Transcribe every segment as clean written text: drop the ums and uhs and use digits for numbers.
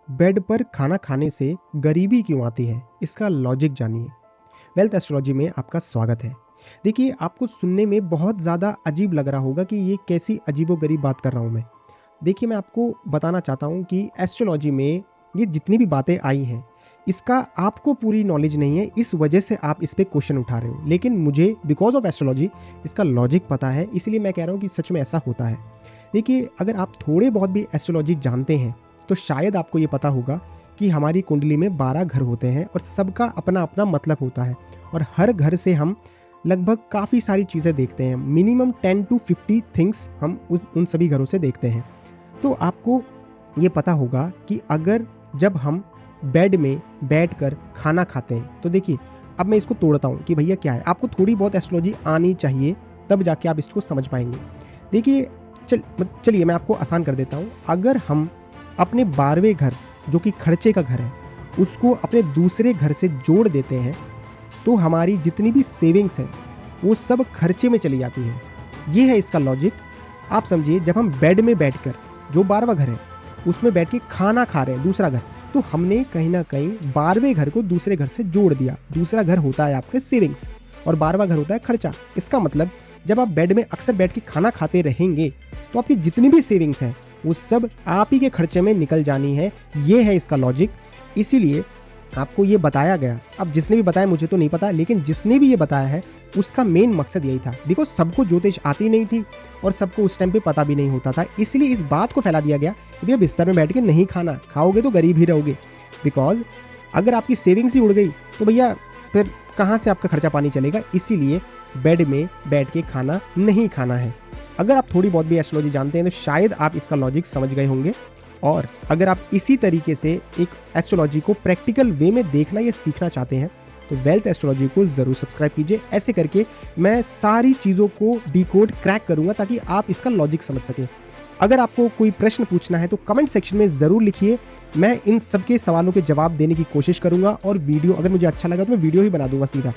Bed पर खाना खाने से गरीबी क्यों आती है, इसका लॉजिक जानिए। वेल्थ एस्ट्रोलॉजी में आपका स्वागत है। देखिए, आपको सुनने में बहुत ज़्यादा अजीब लग रहा होगा कि ये कैसी अजीबोगरीब बात कर रहा हूँ मैं। देखिए, मैं आपको बताना चाहता हूँ कि एस्ट्रोलॉजी में ये जितनी भी बातें आई हैं, इसका आपको पूरी नॉलेज नहीं है, इस वजह से आप इस पे क्वेश्चन उठा रहे हो। लेकिन मुझे बिकॉज ऑफ एस्ट्रोलॉजी इसका लॉजिक पता है, इसीलिए मैं कह रहा हूँ कि सच में ऐसा होता है। देखिए, अगर आप थोड़े बहुत भी एस्ट्रोलॉजी जानते हैं तो शायद आपको ये पता होगा कि हमारी कुंडली में 12 घर होते हैं और सबका अपना अपना मतलब होता है, और हर घर से हम लगभग काफ़ी सारी चीज़ें देखते हैं। मिनिमम 10 to 50 थिंग्स हम उन सभी घरों से देखते हैं। तो आपको ये पता होगा कि अगर जब हम बेड में बैठकर खाना खाते हैं, तो देखिए, अब मैं इसको तोड़ता हूँ कि भैया क्या है। आपको थोड़ी बहुत एस्ट्रोलॉजी आनी चाहिए, तब जाके आप इसको समझ पाएंगे। देखिए, चलिए मैं आपको आसान कर देता हूँ। अगर हम अपने 12वें घर, जो कि खर्चे का घर है, उसको अपने दूसरे घर से जोड़ देते हैं, तो हमारी जितनी भी सेविंग्स हैं वो सब खर्चे में चली जाती है। ये है इसका लॉजिक। आप समझिए, जब हम बेड में बैठकर, जो 12वां घर है, उसमें बैठ के खाना खा रहे हैं, दूसरा घर, तो हमने कहीं ना कहीं 12वें घर को दूसरे घर से जोड़ दिया। दूसरा घर होता है आपके सेविंग्स और 12वां घर होता है खर्चा। इसका मतलब जब आप बेड में अक्सर बैठ के खाना खाते रहेंगे तो आपकी जितनी भी सेविंग्स हैं वो सब आप ही के खर्चे में निकल जानी है। ये है इसका लॉजिक। इसीलिए आपको ये बताया गया। अब जिसने भी बताया मुझे तो नहीं पता, लेकिन जिसने भी ये बताया है उसका मेन मकसद यही था। बिकॉज सबको ज्योतिष आती नहीं थी और सबको उस टाइम पे पता भी नहीं होता था, इसलिए इस बात को फैला दिया गया कि भैया बिस्तर में बैठ के नहीं खाना, खाओगे तो गरीब ही रहोगे। बिकॉज अगर आपकी सेविंग्स ही उड़ गई तो भैया फिर कहाँ से आपका खर्चा पानी चलेगा। इसीलिए बेड में बैठ के खाना नहीं खाना है। अगर आप थोड़ी बहुत भी एस्ट्रोलॉजी जानते हैं तो शायद आप इसका लॉजिक समझ गए होंगे। और अगर आप इसी तरीके से एक एस्ट्रोलॉजी को प्रैक्टिकल वे में देखना या सीखना चाहते हैं तो वेल्थ एस्ट्रोलॉजी को ज़रूर सब्सक्राइब कीजिए। ऐसे करके मैं सारी चीज़ों को डिकोड क्रैक करूंगा ताकि आप इसका लॉजिक समझ सकें। अगर आपको कोई प्रश्न पूछना है तो कमेंट सेक्शन में ज़रूर लिखिए। मैं इन सबके सवालों के जवाब देने की कोशिश करूंगा, और वीडियो अगर मुझे अच्छा लगा तो मैं वीडियो ही बना दूंगा सीधा।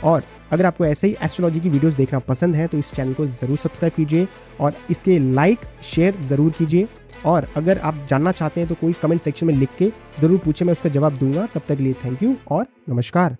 और अगर आपको ऐसे ही एस्ट्रोलॉजी की वीडियोस देखना पसंद है तो इस चैनल को ज़रूर सब्सक्राइब कीजिए और इसके लाइक शेयर ज़रूर कीजिए। और अगर आप जानना चाहते हैं तो कोई कमेंट सेक्शन में लिख के ज़रूर पूछे, मैं उसका जवाब दूंगा। तब तक के लिए थैंक यू और नमस्कार।